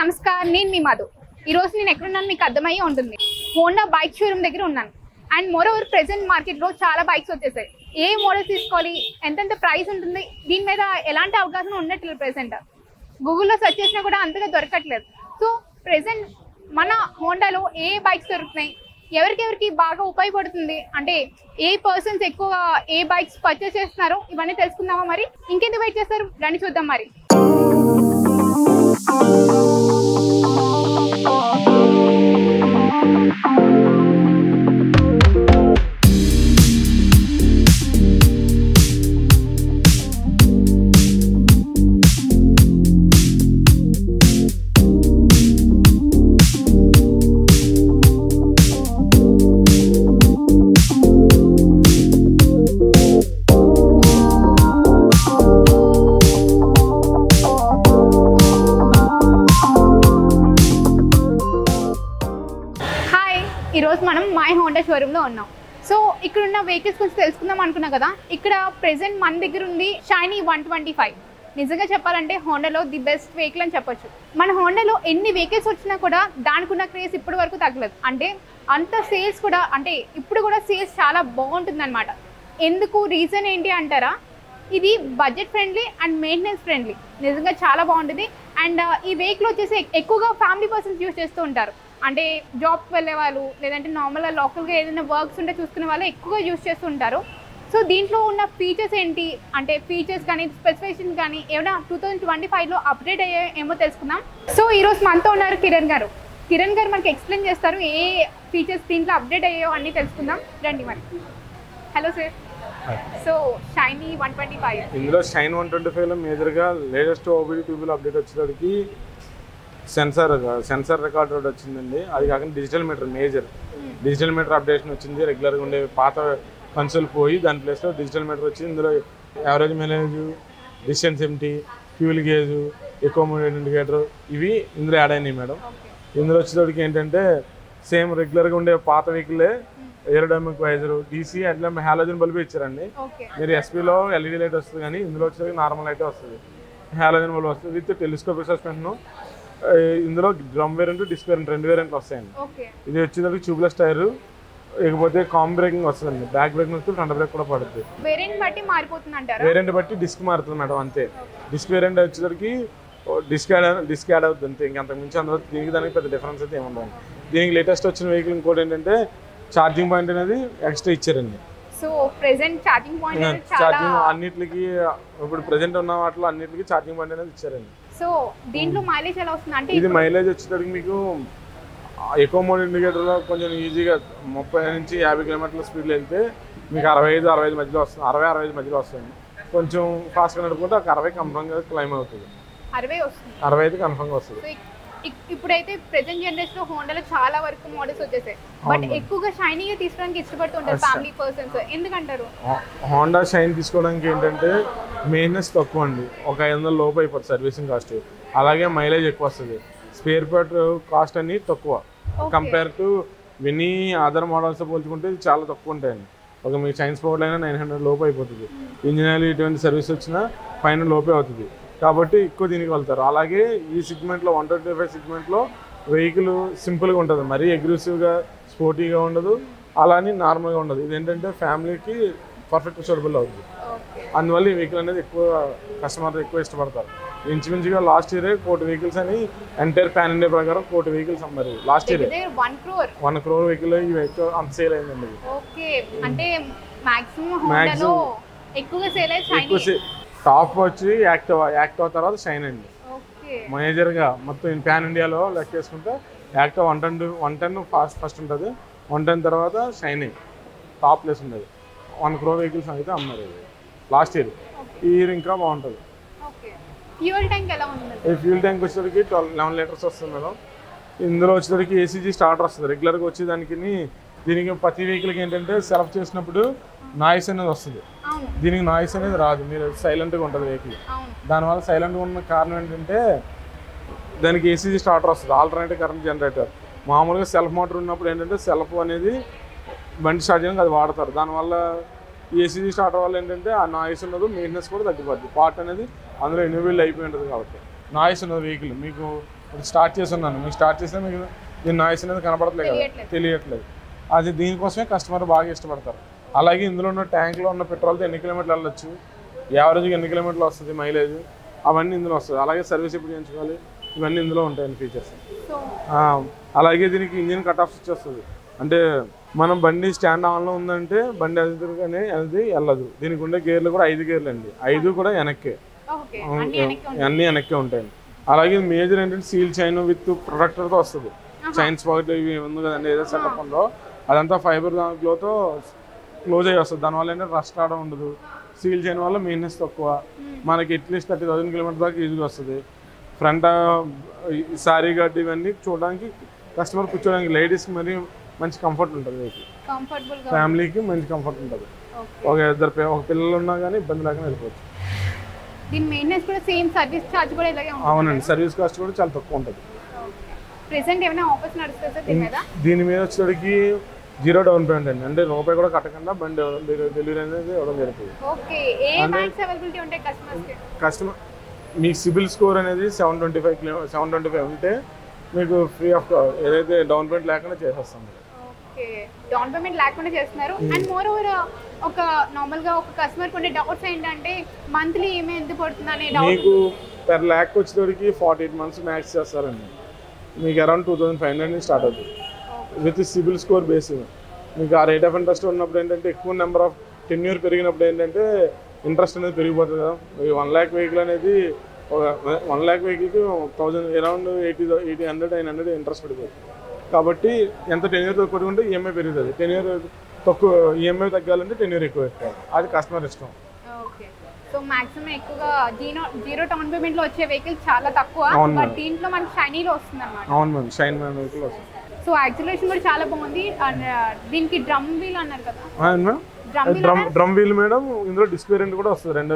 నమస్కారం, నేను మీ మధు. ఈరోజు నేను ఎక్కడున్నాను మీకు అర్థమయ్యే ఉంటుంది. హోండా బైక్ షోరూమ్ దగ్గర ఉన్నాను. అండ్ మోరోవర్ ప్రెసెంట్ మార్కెట్లో చాలా బైక్స్ వచ్చేసాయి. ఏ మోడల్ తీసుకోవాలి, ఎంతెంత ప్రైస్ ఉంటుంది, దీని మీద ఎలాంటి అవగాహన ఉండట్లేదు. ప్రెసెంట్ గూగుల్లో సెర్చ్ చేసినా కూడా అంతగా దొరకట్లేదు. సో ప్రెసెంట్ మన హోండాలో ఏ బైక్స్ దొరుకుతున్నాయి, ఎవరికెవరికి బాగా ఉపయోగపడుతుంది, అంటే ఏ పర్సన్స్ ఎక్కువ ఏ బైక్స్ పర్చేస్ చేస్తున్నారో ఇవన్నీ తెలుసుకుందామా? మరి ఇంకెందుకు వెయిట్ చేస్తారు, రండి చూద్దాం. మరి ఈరోజు మనం మై హోండా షోరూంలో ఉన్నాం. సో ఇక్కడ ఉన్న వెహికల్స్ గురించి తెలుసుకుందాం అనుకున్నాం కదా. ఇక్కడ ప్రెసెంట్ మన దగ్గర ఉంది షైనీ 125. నిజంగా చెప్పాలంటే హోండాలో ది బెస్ట్ వెహికల్ అని చెప్పొచ్చు. మన హోండాలో ఎన్ని వెహికల్స్ వచ్చినా కూడా దానికి ఉన్న క్రేజ్ ఇప్పటి వరకు తగ్గలేదు. అంటే అంత సేల్స్ కూడా, అంటే ఇప్పుడు కూడా సేల్స్ చాలా బాగుంటుంది అనమాట. ఎందుకు, రీజన్ ఏంటి అంటారా? ఇది budget friendly and maintenance friendly. నిజంగా చాలా బాగుంటుంది. అండ్ ఈ వెహికల్ వచ్చేసి ఎక్కువగా ఫ్యామిలీ పర్సన్స్ యూజ్ చేస్తూ ఉంటారు. అంటే జాబ్కి వెళ్ళే వాళ్ళు, లేదంటే నార్మల్గా లోకల్గా ఏదైనా వర్క్స్ ఉంటే చూసుకునే వాళ్ళు ఎక్కువగా యూజ్ చేస్తూ ఉంటారు. సో దీంట్లో ఉన్న ఫీచర్స్ ఏంటి, అంటే ఫీచర్స్ కానీ స్పెసిఫికేషన్ కానీ ఏమైనా 2025లో అప్డేట్ అయ్యాయో ఏమో తెలుసుకుందాం. సో ఈరోజు మనతో ఉన్నారు కిరణ్ గారు. కిరణ్ గారు మనకి ఎక్స్ప్లెయిన్ చేస్తారు ఏ ఫీచర్స్ దీంట్లో అప్డేట్ అయ్యాయో అన్నీ తెలుసుకుందాం, రండి. మరి హలో సార్. సో షైనీ 125, ఇందులో షైన్ 125లో మేజర్గా లేటెస్ట్ ఓబీడీ ట్యూబుల్ అప్డేట్ వచ్చేసరికి సెన్సార్ రికార్డ్ వచ్చిందండి. అది కాకుండా digital meter, major digital meter updation వచ్చింది. రెగ్యులర్గా ఉండే పాత కన్సోల్ పోయి దాని ప్లేస్లో డిజిటల్ మీటర్ వచ్చింది. ఇందులో average mileage, distance empty, fuel gauge, echo mode indicator ఇవి ఇందులో యాడ్ అయినాయి మేడం. ఇందులో వచ్చేటప్పటికి ఏంటంటే సేమ్ రెగ్యులర్గా ఉండే పాత వెహికల్లే ఏరోడైనమిక్ వైజర్, డీసీ అట్లా హాలోజన్ బల్బ్ ఇచ్చారండి. మీరు ఎస్పీలో ఎల్ఈడీ లైట్ వస్తుంది, కానీ ఇందులో వచ్చేసరికి నార్మల్ లైటే వస్తుంది. హాలోజన్ బల్బ్ వస్తుంది విత్ టెలిస్కోపిక్ సస్పెన్షన్. ఇందులో డ్రమ్ వేరియంట్, డిస్క్ వేరియంట్ 2 వేరియంట్లు వస్తాయండి. ఇది వచ్చేసరికి ట్యూబ్లెస్ టైర్, లేకపోతే కామ్ బ్రేకింగ్ వస్తుందండి. బ్యాక్ బ్రేకింగ్ వస్తే ఫ్రంట్ బ్రేక్ కూడా పడుతుంది. వేరియంట్ బట్టి మారిపోతుంది అంటారా? వేరియంట్ బట్టి డిస్క్ మారుతుంది మేడం, అంతే. డిస్క్ వేరియంట్ వచ్చేసరికి డిస్క్ యాడ్ అవుతుంది అంతే. ఇంకంతకు మించి అందులో దీనికి దానికి పెద్ద డిఫరెన్స్ అయితే ఏముండదు. దీనికి లేటెస్ట్ వచ్చిన వెహికల్ ఇంకోటి ఏంటంటే ఛార్జింగ్ పాయింట్ అనేది ఎక్స్ట్రా ఇచ్చారండి. సో ప్రెసెంట్ ఛార్జింగ్ పాయింట్ అన్నిటికి ఇప్పుడు ప్రెసెంట్ ఉన్న వాటిలో అన్నిటికీ ఛార్జింగ్ పాయింట్ అనేది ఇచ్చారండి. సో దీంట్లో మైలేజ్ ఎలా వస్తుంది అంటే? ఇది మైలేజ్ వచ్చేటప్పటికి మీకు ఎకో మోడ్ ఇండికేటర్లో కొంచెం ఈజీగా 30 నుంచి 50 కిలోమీటర్ల స్పీడ్లో వెళ్తే మీకు 65 మధ్యలో వస్తుంది. 65 మధ్యలో వస్తుంది. కొంచెం ఫాస్ట్గా నడుపుకుంటే 60 కన్ఫర్మ్గా క్లైమ్ అవుతుంది. 60 కన్ఫర్మ్గా వస్తుంది. ఇప్పుడైతే ప్రెసెంట్ జనరేషన్ లో హోండాలో చాలా వరకు మోడల్స్ వచ్చేసాయి. బట్ ఎక్కువగా షైనీగా తీసుకోవడానికి ఇష్టపడుతుంటారు ఫ్యామిలీ పర్సన్స్. ఎందుకంటారు? హోండా షైన్ తీసుకోవడానికి ఏంటంటే మెయింటెనెన్స్ తక్కువ అండి. ఒక 500 లోపు అయిపోతుంది సర్వీసింగ్ కాస్ట్. అలాగే మైలేజ్ ఎక్కువ వస్తుంది. స్పేర్ పార్ట్ కాస్ట్ అన్ని తక్కువ compare to any other models పోల్చుకుంటే చాలా తక్కువ ఉంటాయండి. ఒక మీకు షైన్ స్పోర్ట్ అయినా 900 లోపు అయిపోతుంది. ఇంజిన్ ఆయిల్ ఇటువంటి సర్వీస్ వచ్చినా 500 లోపే అవుతుంది. కాబట్టి ఎక్కువ దీనికి వెళ్తారు. అలాగే ఈ సెగ్మెంట్లో 125 సెగ్మెంట్లో వెహికల్ సింపుల్గా ఉంటుంది, మరీ అగ్రెసివ్గా స్పోర్టీగా ఉండదు, అలానే నార్మల్గా ఉండదు. ఇదేంటంటే ఫ్యామిలీకి పర్ఫెక్ట్ సూటబుల్ అవుతుంది. అందువల్ల ఈ వెహికల్ అనేది ఎక్కువ కస్టమర్ ఎక్కువ ఇష్టపడతారు. ఇంచుమించుగా లాస్ట్ ఇయరే 1 కోటి వెహికల్స్ అని ఎంటైర్ పాన్ ఇండియా ప్రకారం 1 కోటి వెహికల్స్ అమ్మారు లాస్ట్ ఇయర్. 1 crore వెహికల్ ఈ వెహికల్ అంత సేల్ అయిందండి. టాప్ వచ్చి యాక్టివా తర్వాత షైన్ అండి. మేజర్గా మొత్తం పాన్ ఇండియాలో లెక్క వేసుకుంటే యాక్టివా 110 ఫస్ట్ ఉంటుంది. 110 తర్వాత షైన్ టాప్ ప్లేస్ ఉండేది. 1 crore వెహికల్స్ అయితే అమ్మారు లాస్ట్ ఇయర్. ఈ ఇయర్ ఇంకా బాగుంటుంది. ఫ్యూల్ ట్యాంక్ ఎలా ఉంది? ఈ ఫ్యూల్ ట్యాంక్ వచ్చేసరికి 11 లీటర్స్ వస్తుంది మేడం. ఇందులో వచ్చేసరికి ఏసీజీ స్టార్టర్ వస్తుంది. రెగ్యులర్గా వచ్చేదానికి దీనికి ప్రతి వెహికల్కి ఏంటంటే సెలెక్ట్ చేసినప్పుడు నాయిస్ అనేది వస్తుంది. దీనికి నాయిస్ అనేది రాదు. మీరు సైలెంట్గా ఉంటుంది వెహికల్. దానివల్ల సైలెంట్గా ఉన్న కారణం ఏంటంటే దానికి ఏసీజీ స్టార్టర్ వస్తుంది, ఆల్టర్నేటివ్ కరెంట్ జనరేటర్. మామూలుగా సెల్ఫ్ మోటార్ ఉన్నప్పుడు ఏంటంటే సెల్ఫ్ అనేది బండి స్టార్ట్ చేయడానికి అది వాడతారు. దానివల్ల ఏసీజీ స్టార్టర్ వల్ల ఏంటంటే ఆ నాయిస్ ఉండదు, మెయింటెనెన్స్ కూడా తగ్గిపోద్ది. పార్ట్ అనేది అందులో ఇన్విల్ అయిపోయి ఉంటుంది కాబట్టి నాయిస్ ఉన్నది వెహికల్. మీకు ఇప్పుడు స్టార్ట్ చేస్తున్నాను, మీకు స్టార్ట్ చేస్తే మీకు దీని నాయిస్ అనేది కనపడట్లేదు కదా, తెలియట్లేదు. అది దీనికోసమే కస్టమర్ బాగా ఇష్టపడతారు. అలాగే ఇందులో ఉన్న ట్యాంక్లో ఉన్న పెట్రోల్తో ఎన్ని కిలోమీటర్లు వెళ్ళొచ్చు, యావరేజ్గా ఎన్ని కిలోమీటర్లు వస్తుంది మైలేజ్, అవన్నీ ఇందులో వస్తుంది. అలాగే సర్వీస్ ఎప్పుడు చేయించుకోవాలి, ఇవన్నీ ఇందులో ఉంటాయండి ఫీచర్స్. అలాగే దీనికి ఇంజిన్ కట్ ఆఫ్ స్విచ్ వస్తుంది. అంటే మనం బండి స్టాండ్ ఆన్లో ఉందంటే బండి ఎదురుగానే అది వెళ్ళదు. దీనికి ఉండే గేర్లు కూడా 5 గేర్లు అండి, 5 కూడా వెనక్కే, అన్నీ వెనక్కే ఉంటాయండి. అలాగే మేజర్ ఏంటంటే సీల్ చైన్ విత్ ప్రొటెక్టర్తో వస్తుంది. చైన్ స్పాకెట్ ఇవి ఉంది కదండి, ఏదో సెటప్ ఉందో అదంతా ఫైబర్ గ్లోతో క్లోజ్ అయ్యి వస్తుంది. దానివల్ల ఏంటంటే రస్ట్ రావడం ఉండదు. సీల్ చైన్ వల్ల మెయింటెనెన్స్ తక్కువ. మనకి అట్లీస్ట్ 30,000 కిలోమీటర్ దాకా ఈజీగా వస్తుంది. ఫ్రంట్ సారీ గడ్డి ఇవన్నీ చూడడానికి కస్టమర్ కూర్చోడానికి లేడీస్కి మరి మంచి కంఫర్ట్ ఉంటుంది, ఫ్యామిలీకి మంచి కంఫర్ట్ ఉంటుంది. ఒక పిల్లలు ఉన్నా కానీ ఇబ్బంది లేకుండా వెళ్ళిపోవచ్చు. దీని మెయింటెనెన్స్ కూడా సేమ్, సర్వీస్ ఛార్జ్ కూడా ఇలాగే ఉంటుంది. అవునండి, సర్వీస్ కాస్ట్ కూడా చాలా తక్కువ ఉంటుంది. ప్రెజెంట్ ఏమైనా ఆఫర్స్ నడుస్తుందా దీని మీద వచ్చేటికి 0 డౌన్ పేమెంట్ అండి, అంటే రూపాయి కూడా కట్టకుండా బండి డెలివరీ అనేది ఇవ్వడం జరుగుతుంది. కస్టమర్ మీకు సిబిల్ స్కోర్ అనేది 725 ఉంటే మీకు ఫ్రీ ఆఫ్ ఏదైతే డౌన్ పేమెంట్ లేకుండా చేసేస్తాం. డౌన్ పేమెంట్ లేకుండా చేస్తున్నారు. అండ్ మోర్ ఓవర్ ఒక నార్మల్ గా ఒక కస్టమర్ కొన్ని డౌట్స్ ఏంటంటే మంత్లీ ఈఎంఐ ఎంత పడుతుంది అనే డౌట్. మీకు పర్ ల్యాక్ వచ్చేటికి 48 మంత్స్ మ్యాక్స్ చేస్తారండి. మీకు అరౌండ్ 2,500 నుంచి స్టార్ట్ అవుతుంది విత్ సిబిల్ స్కోర్ బేస్. మీకు ఆ రేట్ ఆఫ్ ఇంట్రెస్ట్ ఉన్నప్పుడు ఏంటంటే ఎక్కువ నెంబర్ ఆఫ్ టెన్యూర్ పెరిగినప్పుడు ఏంటంటే ఇంట్రెస్ట్ అనేది పెరిగిపోతుంది కదా. 1 lakh వెహికల్ అనేది 1 lakh వెహికల్కి 1000 అరౌండ్ 80-900 ఇంట్రెస్ట్ పడిపోతుంది. కాబట్టి ఎంత టెన్యూర్ తక్కువ ఉంటే ఈఎంఐ పెరుగుతుంది. టెన్యూర్ తక్కువ ఈఎంఐ తగ్గాలంటే టెన్యూర్ ఎక్కువ పెట్టాలి, అది కస్టమర్ ఇష్టం. సో మాక్సిమం ఎక్కువగా జీరో డౌన్ పేమెంట్ లో వచ్చే వెహికల్ చాలా తక్కువ, బట్ దీంట్లో మనకి షైనీలో వస్తుంది అన్నమాట. అవును మ్యామ్, షైన్ వెహికల్ వస్తుంది. సో యాక్సిలరేషన్ కూడా చాలా బాగుంది. అండ్ దీనికి డ్రమ్ వీల్ అన్నారు కదా, డ్రమ్ వీల్ మేడం. ఇందులో డిస్క్ వేరియంట్ కూడా వస్తుంది, రెండో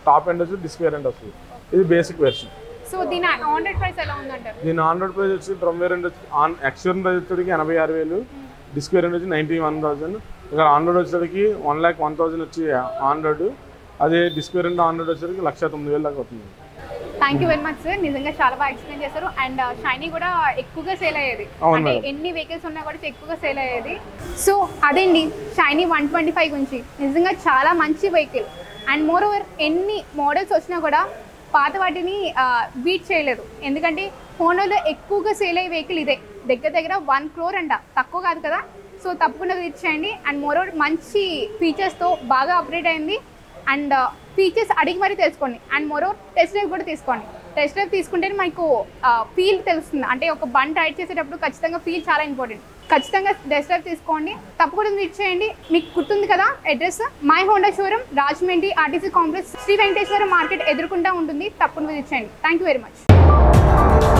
టాప్ ఎండ్ వచ్చి డిస్క్ వేరియంట్ వస్తుంది. ఇది బేసిక్ వెర్షన్. సో దీని ఆన్ రోడ్ ప్రైస్ ఎలా ఉందంటారు? దీని ఆన్ రోడ్ ప్రైస్ వచ్చి డ్రమ్ వేరియంట్ వచ్చి యాక్చువల్ ప్రైస్ వచ్చేటికి 86,000, డిస్క్ వేరియంట్ వచ్చి 91,000. ఇక్కడ ఆన్ రోడ్ వచ్చేటికి 1,01,000 వచ్చి ఆన్ రోడ్, అదే డిస్క్ వేరియంట్ ఆన్ రోడ్ వచ్చేటికి 1,09,000 దాకా అవుతుంది. Thank you very much sir, నిజంగా చాలా బాగా ఎక్స్ప్లెయిన్ చేశారు. అండ్ షైనీ కూడా ఎక్కువగా సేల్ అయ్యేది, అంటే ఎన్ని వెహికల్స్ ఉన్నా కూడా ఎక్కువగా సేల్ అయ్యేది. సో అదేండి షైనీ 125 గురించి. నిజంగా చాలా మంచి వెహికల్. అండ్ మోర్ ఓవర్ ఎన్ని మోడల్స్ వచ్చినా కూడా పాత వాటిని బీట్ చేయలేదు. ఎందుకంటే హోండాలో ఎక్కువగా సేల్ అయ్యే వెహికల్ ఇదే, దగ్గర 1 crore అంట, తక్కువ కాదు కదా. సో తప్పకుండా విజిట్ చేయండి. అండ్ మోర్ ఓవర్ మంచి ఫీచర్స్తో బాగా అప్డేట్ అయింది. అండ్ ఫీచర్స్ అడిగి మరీ తెలుసుకోండి. And more over test drive కూడా తీసుకోండి. టెస్ట్ డ్రైవ్ తీసుకుంటే మీకు ఫీల్ తెలుస్తుంది. అంటే ఒక బండి రైడ్ చేసేటప్పుడు ఖచ్చితంగా ఫీల్ చాలా ఇంపార్టెంట్. ఖచ్చితంగా టెస్ట్ డ్రైవ్ తీసుకోండి, తప్పకుండా విజిట్ చేయండి. మీకు గుర్తుంది కదా address, my Honda showroom, Rajahmundry RTC complex, Sri Venkateswara market ఎదురుకుండా ఉంటుంది. తప్పకుండా విజిట్ చేయండి. Thank you very much.